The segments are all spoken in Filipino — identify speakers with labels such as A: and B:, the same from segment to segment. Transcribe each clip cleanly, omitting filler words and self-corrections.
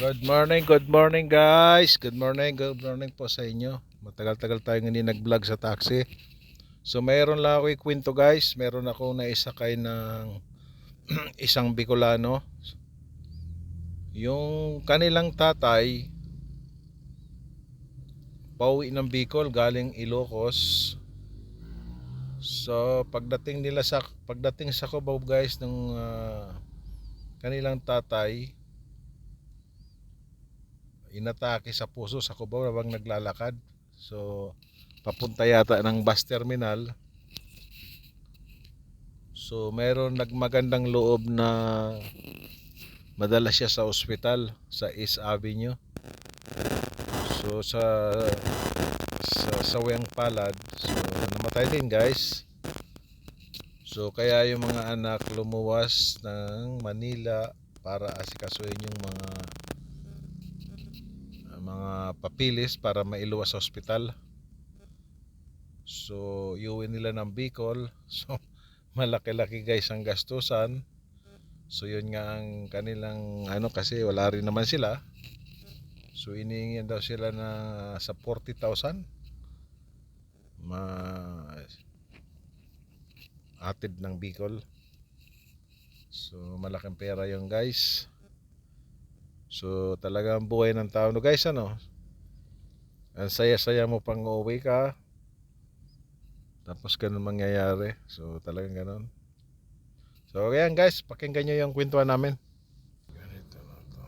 A: Good morning guys. Good morning po sa inyo. Matagal-tagal tayong hindi nag-vlog sa taxi. So mayroon lang ako ikwento guys. Meron ako naisakay ng isang Bicolano. Yung kanilang tatay pauwi ng Bicol galing Ilocos. So pagdating sa Cubao guys ng kanilang tatay, inatake sa puso sa Cubao habang naglalakad. So papunta yata ng bus terminal. So meron nagmagandang loob na madala siya sa ospital sa East Avenue. So sa sawang palad, so namatay din guys. So kaya yung mga anak lumuwas ng Manila para asikasuhin yung mga papilis para mailuwas sa ospital. So iuwi nila ng Bicol. So malaki-laki guys ang gastusan. So yun nga ang kanilang kasi wala rin naman sila. So inihingi daw sila na sa 40,000 atid ng Bicol. So malaking pera yung guys. So talagang buhay ng tao guys, ang saya-saya mo pang uuwi ka, tapos ganun mangyayari. So talagang ganun. So ayan guys, pakinggan nyo yung kwentuhan namin. Ganito na to.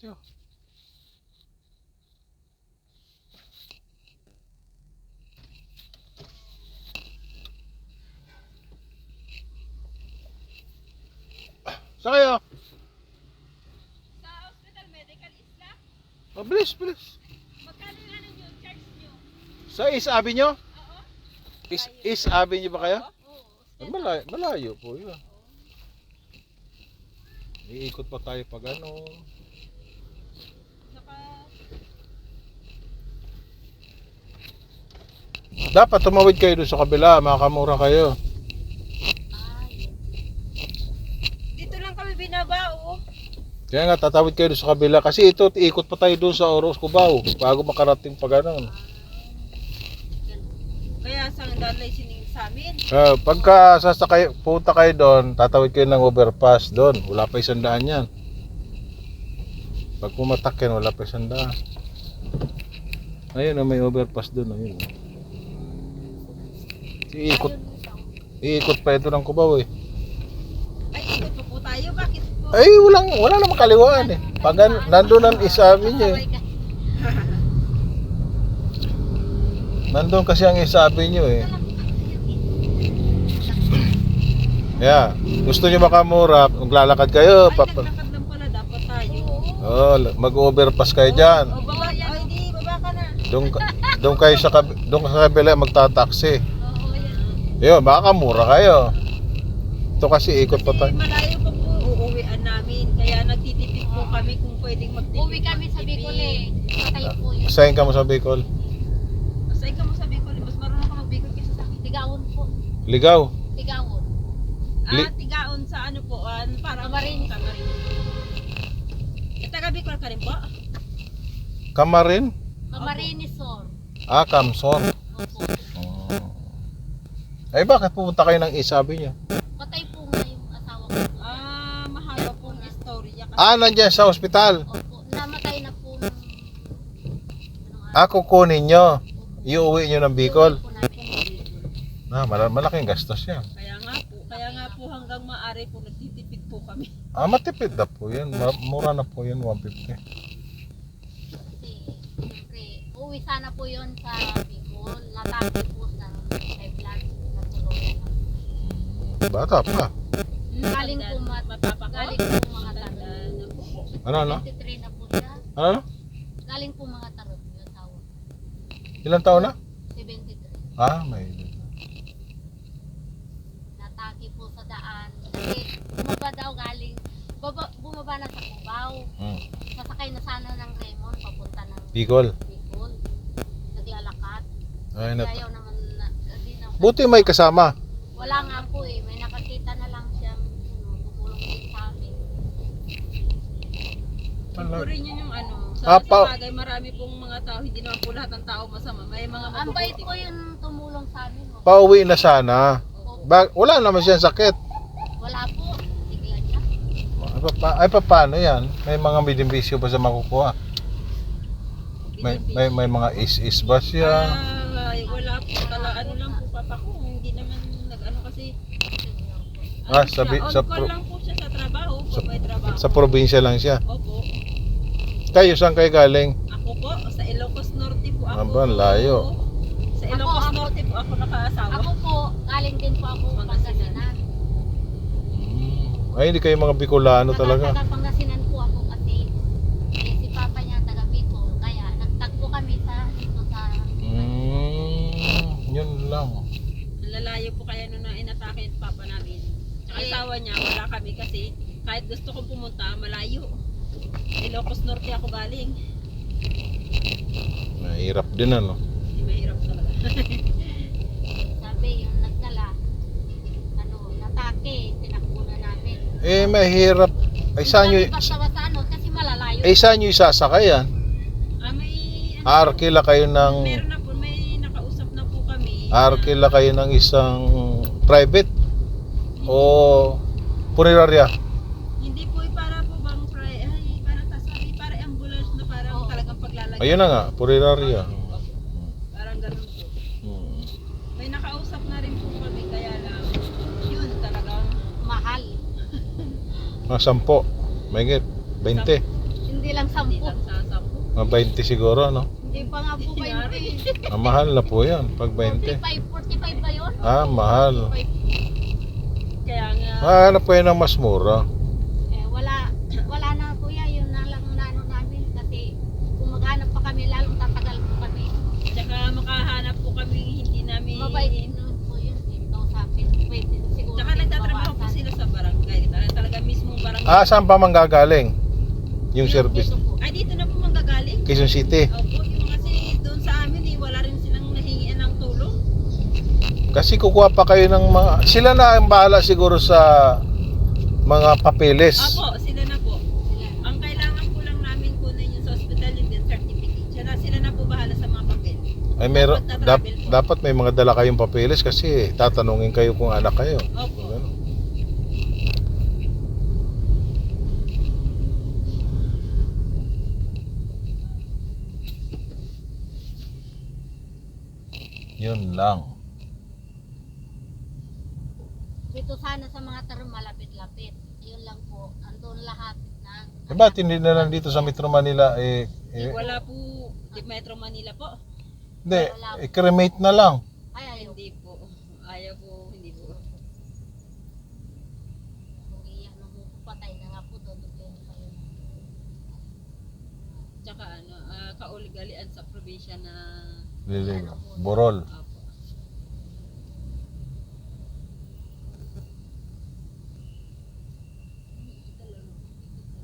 A: Tiyo. Saan kayo?
B: Sa Hospital Medical Isla?
A: Oh, bilis.
B: Magkano yung nyo? Charge nyo?
A: Sa East Avenue?
B: Oo.
A: East Avenue ba kayo?
B: Oo.
A: Malayo po yun. Iikot pa tayo pag Dapat tumawid kayo doon sa kabila, makakamura kayo.
B: Dito lang kami binaba, oh.
A: Kaya nga tatawid kayo doon sa kabila kasi ito iikot pa tayo doon sa Oros Cubao bago makarating pa ganon.
B: Kaya sa dalay sining sa amin.
A: Pagka sasakay punta kayo doon, tatawid kayo ng overpass doon. Wala pa 100 yan. Pag pumatak yan, wala pa 100. Ayun, may overpass doon, ayun. Iikot pa ito ng Cubao eh.
B: Ay, ikot po tayo. Bakit po?
A: Ay, wala namang kaliwaan eh. Pag nandun ang isa Avenue eh. Nandun kasi ang East Avenue eh. Yeah. Gusto nyo makamura, maglalakad kayo.
B: Ay, naglakad lang pala. Dapat tayo.
A: Mag-overpass kayo dyan.
B: O, baba yan. Ay, di, baba ka na.
A: Doon kayo sa kabila magtataksi.
B: Oo, yan.
A: Yun, makakamura kayo. Ito kasi ikot pa tayo.
B: Malayo pa po. Uuwian namin. Kaya nagtitipid po kami kung pwedeng magtipid.
C: Uwi kami sa Bicol eh. Patay po yun.
A: Saan ka mo sa Bicol?
B: Saan ka mo sa Bicol? Mas marunong ka mag-Bicol kaysa sa akin.
C: Ligawon po.
A: Ligaw.
C: Ligawon.
B: Tigaon sa ano po, para
C: Camarines.
B: Taga Bicol ka rin po?
A: Kamarin?
C: Camarines Sur.
A: Kamsor.
C: Opo.
A: Ay bakit pupunta kayo ng isabi niyo?
C: Patay po nga yung asawa ko.
B: Mahaba pong istorya kasi.
A: Nandiyan sa ospital.
C: Opo. Namatay na po ng...
A: Kukunin nyo. Iuwi nyo ng Bicol.
C: Po namin.
A: Malaking gastos yan.
B: Kaya nga po hanggang maaari po nagtitipid po kami.
A: Matipid na po yan. Mura na po yun, 150.
C: Kasi, siyempre, uwi sana po yun sa Bicol. Natake po sa high blood. Natuluyan na.
A: Bata pa.
C: Galing po galing po mga tarot.
A: Ano?
C: 23 na po siya.
A: Ano?
C: Galing po mga tarot yung asawa.
A: Ilang taon na?
C: 73.
A: May...
C: Natake po sa daan. Kasi bumaba daw galing. Bumaba na sa Cubao. Sasakay na sana ng Raymond papunta ng
A: Bicol.
C: Bicol. Naglalakad.
A: Ay,
C: Ayaw naman na. Di na
A: Buti may kasama.
C: wala nga po eh. May nakakita na lang siya. Tumulong din sa amin.
B: Siguro rin yun yung
A: Ah,
B: sa bagay marami pong mga tao, hindi naman po lahat ng tao masama. May mga
C: Ang bait
B: mabubuti
C: po yung tumulong sa amin. Oh.
A: Pauwi na sana. Wala naman siyang sakit.
C: Wala po. Tiglan niya.
A: Ay paano yan? May mga bidimbisyo ba sa makukuha? May mga is ba siya?
B: Wala po ano lang po papa ko, hindi naman nag-ano kasi
A: Sa
B: lang po siya sa trabaho, pag may trabaho.
A: sa probinsya lang siya.
B: Opo.
A: Kayo saan kayo galing?
B: Ako po, sa Ilocos Norte po ako.
A: Aba, layo.
B: Sa Ilocos
C: Ako-
B: Norte po ako nakaasawa.
C: Ako po, galing din po ako Pangasinan.
A: Ay, hindi kayo mga Bicolano talaga.
C: Taga Pangasinan po ako kasi si Papa niya taga Bicol. Kaya nagtagpo kami dito sa
A: Yun lang.
B: Lalayo po kaya nung inatake yung papa namin. Tsaka asawa niya, wala kami kasi kahit gusto kong pumunta, malayo. Ilocos Norte ako galing.
A: Mahirap din ano.
B: Hindi mahirap talaga.
C: sabi yung nagdala. Natake, tinakbo na namin.
A: Mahirap. Ay, saan nyo,
C: Basta-basta kasi malalayo.
A: saan nyo isasakay yan?
B: May
A: Arkila kayo ng,
B: meron na po, may nakausap na po kami.
A: arkila kayo ng isang private o punerarya?
B: Hindi po para po bang parang sasabi, para ambulance na parang talagang paglalagay.
A: Ayun na nga, punerarya.
B: Parang ganun po. May nakausap na rin po kami kaya lang yun talagang
C: Mahal.
A: Mga 10, may 20.
C: Hindi lang
B: hindi
C: 10.
B: lang sasampo.
A: Mga 20 siguro, no?
C: Hindi pa nga po 20.
A: Mahal na po yan, pag 20.
C: 45 ba yun?
A: Mahal.
C: 45.
B: Kaya nga,
A: Hanap kayo ng mas mura.
C: Wala na kuya, yun na lang nano namin kasi kung maghanap pa kami, lalong tatagal po kami.
B: tsaka makahanap po kami hindi namin.
C: Mabait naman po yun, ikaw sa akin, pwede siguro.
B: Tsaka nagtatrabaho po sila sa barangay. Talaga mismong barangay.
A: Saan pa manggagaling? Yung service.
C: Dito po.
B: Ay, dito na po manggagaling.
A: Quezon City.
B: Opo, yung kasi doon sa amin wala rin silang nahingian ng tulong.
A: Kasi kukuha pa kayo ng mga... Sila na ang bahala siguro sa mga papeles.
B: Opo, sila na po. Ang kailangan po lang namin kunin yung sa hospital yung death certificate. Sila na po bahala sa mga papel.
A: Ay meron,
B: Dapat na-travel po.
A: dapat may mga dala kayong papeles kasi tatanungin kayo kung anak kayo.
B: Opo.
A: Ganun. Yun lang.
C: Dito sana sa mga tarong malapit-lapit. Yun lang po, andun lahat na.
A: Ba't hindi na lang dito sa Metro Manila
B: Wala po, di Metro Manila po.
A: hindi, cremate na lang.
C: Ay, ayaw.
B: Hindi po. Ayaw po, hindi po.
C: Hindi yan, patay na nga po doon.
B: Tsaka kauligalian sa probinsya na
A: Lilig, Borol.
B: Opo.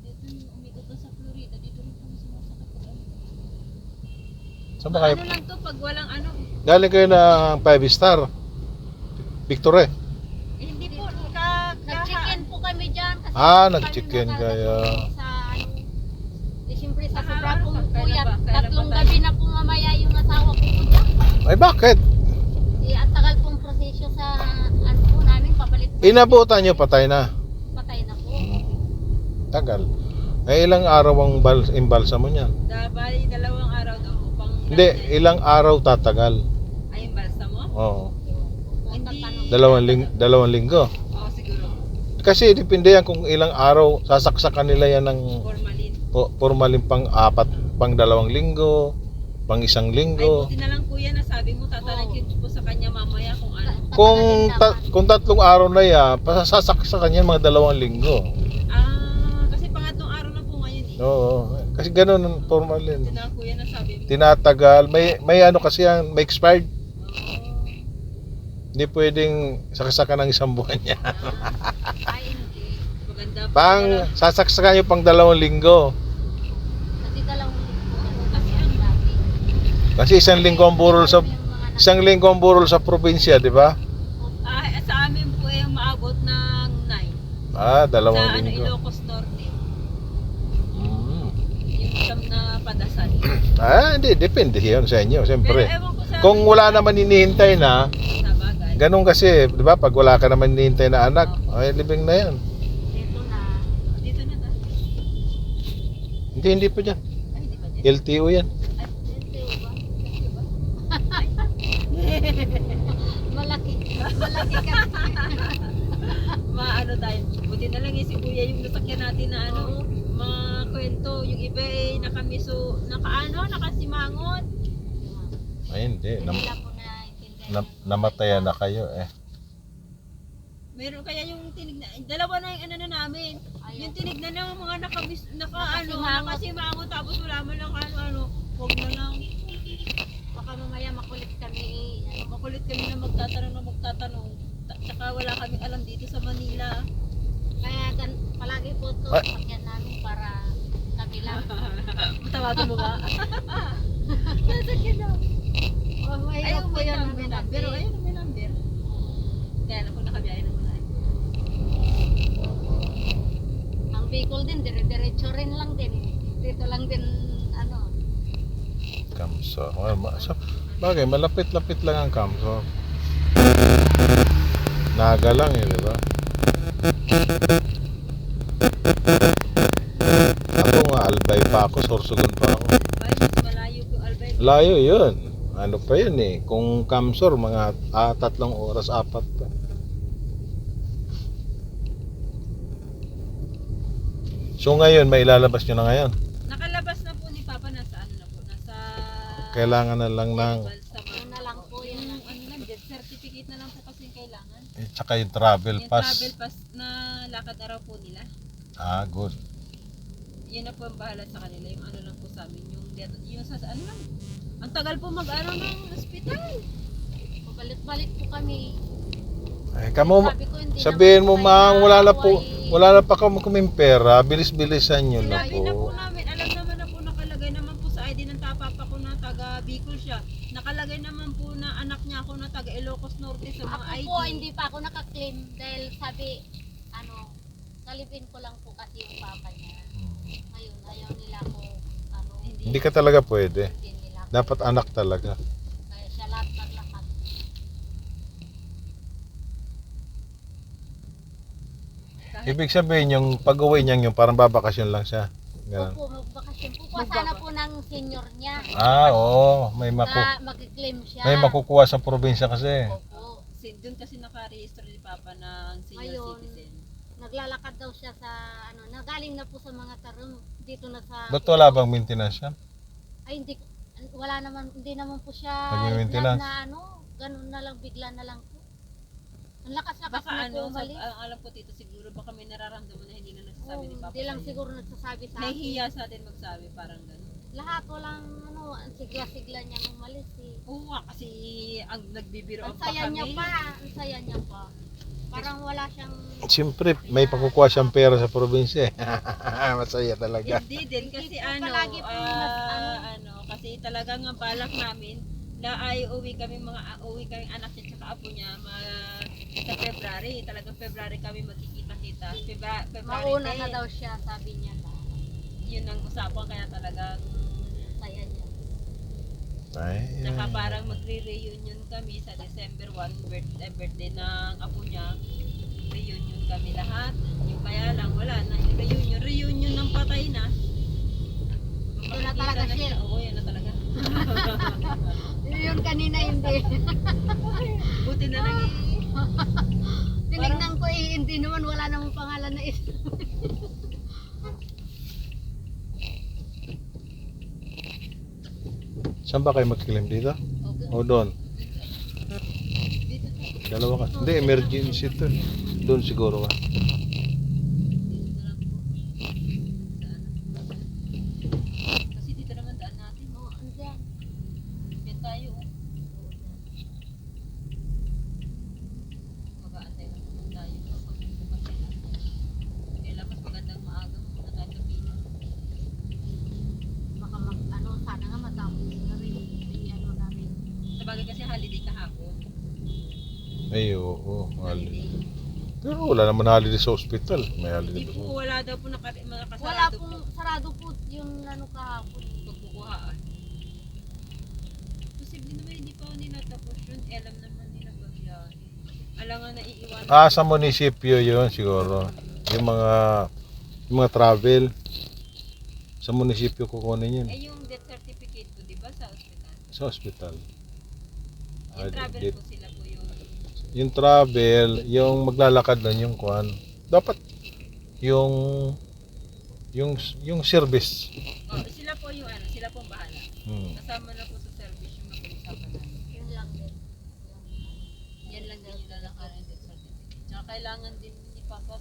B: Dito umikot na sa Florida, dito rin kami sumasakit.
A: Saan ba kayo?
B: Ano lang to pag walang ano?
A: Galing kayo ng 5 star. Victory.
B: Hindi po,
A: Nag-chicken kayo.
C: Sa ano, siyempre sa sobra
B: Ano
C: pong
B: ba? Kailan
C: puyat,
B: ba? Kailan
C: tatlong
B: ba tayo?
C: gabi na po mamaya yung asawa ko po dyan.
A: Ay, bakit?
C: At tagal pong prosesyo sa ano po namin, papalit.
A: Inabutan nyo, patay na.
C: Patay na po.
A: Tagal. Eh, ilang araw ang imbalsa mo niyan?
B: Bali, 2 araw daw upang...
A: Hindi, ilang araw tatagal.
B: Ay, yung balsa mo?
A: Oo.
B: Hindi.
A: 2 linggo.
B: Oo, siguro.
A: Kasi depende yan kung ilang araw sasaksakan nila yan ng
B: Formalin.
A: formalin pang 2 linggo, pang 1
B: Ay,
A: linggo.
B: buti na lang kuya na sabi mo, tatanungin ko sa kanya mamaya kung ano.
A: Kung 3 araw na yan, sasaksakan yan mga 2 linggo.
B: Kasi pangatlong araw na po ngayon eh.
A: Oo. Kasi ganun ang formalin.
B: Buti na lang kuya na sabi mo.
A: Tinatagal, may ano kasi yan, may expired.
B: Oo.
A: Hindi pwedeng saksakan ng 1 buwan yan.
C: Ay, hindi.
B: Maganda po.
A: Sasaksakan nyo pang 2 linggo.
C: Kasi dalawang linggo ano kasi ang dati.
A: Kasi 1 linggo ang burol sa
C: Yung mga
A: 1 linggo ang burol sa probinsya, di ba?
B: Sa amin po ay maabot ng 9.
A: 2
B: Sa
A: linggo.
B: Ilocos Norte.
A: Mm.
B: Yung siyam na padasal.
A: Hindi, depende yun sa inyo,
B: Pero
A: siyempre.
B: ewan ko sa
A: Kung wala naman hinihintay na,
B: sa bagay.
A: ganun kasi, di ba, pag wala ka naman hinihintay na anak, ay libing na yan.
C: dito na.
B: Dito na tayo.
A: Hindi pa dyan.
B: Ay, hindi pa din.
A: LTO yan.
C: Dito ba? Malaki. Malaki kasi.
B: Maano tayo. Buti na lang si kuya yung nasakyan natin na ano, mga kwento. Yung iba eh, nakasimangot.
A: Ay, hindi.
C: Hindi lang po na
A: Namatayan na kayo eh.
B: Meron kaya yung tinignan, dalawa na yung ano na namin. Yung tinignan ng mga nakasimangot tapos wala man lang ano, huwag na lang.
C: Baka mamaya makulit kami.
B: Makulit kami na magtatanong. Tsaka wala kaming alam dito sa Manila.
C: Kaya palagi po ito
A: Ay.
C: sakyan namin para kami lang.
B: Matawagan mo ba?
C: Sasakyan na. Oh, mahirap po
B: may
C: yan.
B: number. Pero ayun, may number. Kaya lang kung nakabiyahe naman ay.
C: Ang Bicol din, dire-diretso rin lang din. Dito lang din, ano.
A: Kamso. Bagay, malapit-lapit lang ang Kamso. Naga lang eh, di ba? Ako nga, Albay pa ako, Sorsogon pa ako.
B: Ay, mas malayo po Albay.
A: Layo yun. Ano pa yun eh. Kung Kamsor, mga 3 oras, 4 pa. So ngayon, may ilalabas nyo na ngayon.
B: Nakalabas na po ni Papa, nasa ano na po, nasa...
A: Kailangan na lang ng
B: Balsama.
C: Yun na lang po yun.
B: Yung ano lang, death certificate na lang po kasi yung kailangan.
A: tsaka yung travel
B: Yung
A: pass.
B: travel pass na lakad araw po nila.
A: Good.
B: Yun na po ang bahala sa kanila. Yung ano lang po sa amin. Yung sa ano lang. Ang tagal po mag-ano ng hospital.
C: Pabalik-balik po kami.
A: Ay, kamo,
C: Sabi ko, hindi
A: sabihin mo
C: naman
A: ma,
C: tayo
A: wala na pa kaming pera, bilis-bilisan nyo na
B: Sinabi na po
A: po.
B: namin. Alam naman na po nakalagay naman po sa ID ng papa ko na taga Bicol siya. Nakalagay naman po na anak niya ako na taga Ilocos Norte sa mga
C: Ako
B: ID.
C: po, hindi pa ako nakaklaim dahil sabi, kalipin ko lang po kasi yung papa niya. Ngayon, ayaw nila ko,
A: Hindi ka talaga pwede.
C: hindi nila.
A: Dapat anak talaga.
C: Kaya siya lahat naglakad.
A: Ibig sabihin yung pag-uwi niya yung parang babakasyon lang siya. Ganun.
C: Opo, magbakasyon po. Sana po ng senior niya.
A: Oo,
C: Mag-claim siya.
A: may makukuha sa probinsya kasi.
C: Opo.
B: Doon kasi naka-register ni Papa ng senior
C: Ngayon,
B: citizen.
C: Naglalakad daw siya sa, nagaling na po sa mga tarong dito na sa...
A: Ba't wala bang maintenance yan?
C: Ay, wala naman, hindi naman po siya
A: Nag-maintenance?
C: na ganun na lang, bigla na lang po. Ang lakas-lakas
B: Baka
C: na po
B: ano,
C: umalis.
B: ang alam ko tito siguro baka may nararamdaman na hindi na nasasabi ni Papa.
C: Hindi lang
B: sa'yo.
C: siguro nagsasabi sa akin.
B: Nahihiya sa atin magsabi, parang gano'n.
C: Lahat walang, ang sigla-sigla niya umalis eh.
B: Oo nga, kasi ang nagbibiro
C: Ang
B: pa
C: saya
B: kami.
C: niya pa, ang saya niya pa. Parang wala siyang...
A: Siyempre, may pakukuha siyang pera sa probinsya. Masaya talaga.
B: Hindi din kasi
C: Hindi po
B: ano,
C: palagi po
B: kasi talagang ang balak namin na ay uwi kami kaming anak niya tsaka apo niya sa February. Talagang February kami magkikita-kita tita. February
C: Mauna
B: 10.
C: na daw siya, sabi niya na.
B: Yun ang usapan kaya talagang
C: Saya niya.
A: Ay,
B: Tsaka parang magre-reunion kami sa December 1, birthday ng apo niya. Reunion kami lahat. Yung kaya lang, wala na. Reunion. Reunion ng patay na.
C: Yun na talaga siya.
B: Oo, yun na talaga.
C: Yun kanina hindi.
B: Buti na lang
C: Tinignan ko hindi naman wala namang pangalan na isa.
A: saan ba kayo magkilim dito? O doon? Dalawa ka. Hindi, emergency to. Doon siguro ka.
B: Kasi dito naman daan natin.
C: Oo, andyan.
B: Yan tayo. Mag-aantay lang naman tayo. Kapag bukas sila. Kailan mas magandang maaga muna tayo sa Pinas.
C: Baka sana nga matapos na rin. Ano namin.
B: Sabagay kasi holiday kahapon.
A: Ay, oo. Holiday. Pero wala naman holiday sa hospital. May holiday
B: Hindi
A: doon.
B: po, wala daw po mga
C: Wala
B: kasarado po.
C: pong sarado po yung ano kahapon.
B: Pagbubuhaan. Posible naman hindi pa nila tapos yun. Alam naman nila pagbiyahe. Alam nga naiiwanan.
A: Ah, sa munisipyo yun siguro. Yung mga travel. Sa munisipyo kukunin yun.
B: Eh yung death certificate po, di ba sa ospital?
A: Sa hospital.
B: Yung travel po sila po
A: Yung travel, yung maglalakad nun, yung kuan. Dapat yung service.
B: Oh, sila po yung sila pong bahala.
A: Hmm.
B: Kasama na po sa service yung napag-usapan natin.
C: Yun lang din.
B: Yan lang din yung lalakaran ng death certificate. Tsaka kailangan din ni Papa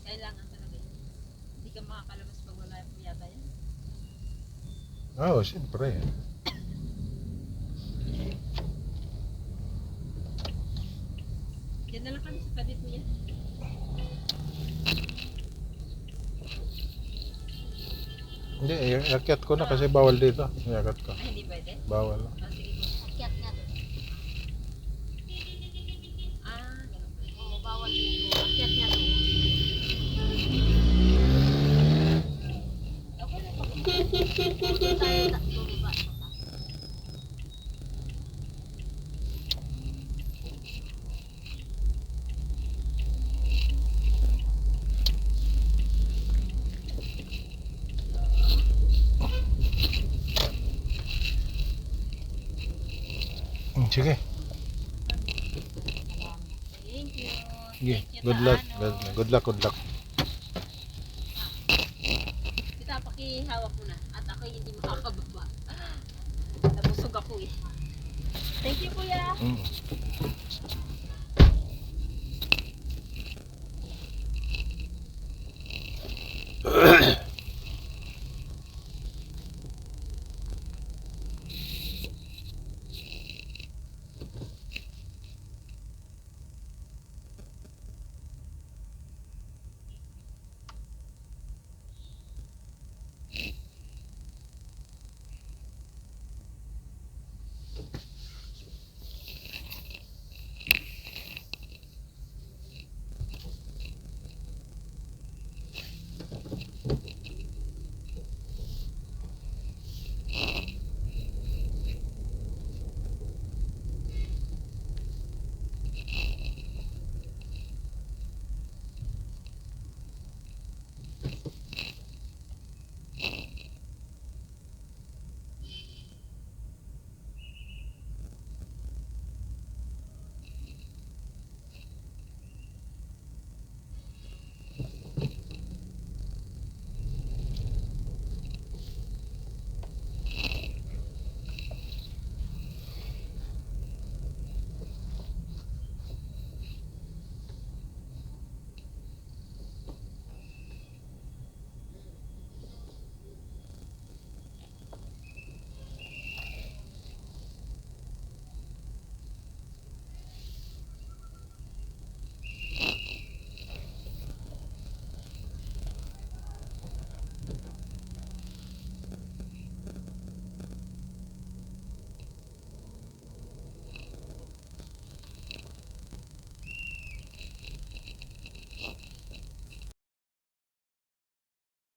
B: kailangan talaga yun. Hindi ka makakalabas pag wala po yata yan.
A: Oo, siyempre.
B: Yan na lang kami sa tabi po yan.
A: Hindi, iakyat ko na kasi bawal dito. Iakyat ko.
B: Ay, hindi pwede?
A: Bawal.
B: Ah, sige po.
C: Akyat nga doon.
B: Ganun pala.
C: Oo, bawal dito. Akyat nga doon.
B: Okay na po.
C: Doon tayo bumaba.
A: Sige.
B: Thank you.
A: Sige.
B: Thank you,
A: Good luck.
B: Taano.
A: Good luck. Good luck.
B: Kita, pakihawak mo na. At ako hindi makakababa. Nabusog ako eh. Thank you, kuya.
A: Mm.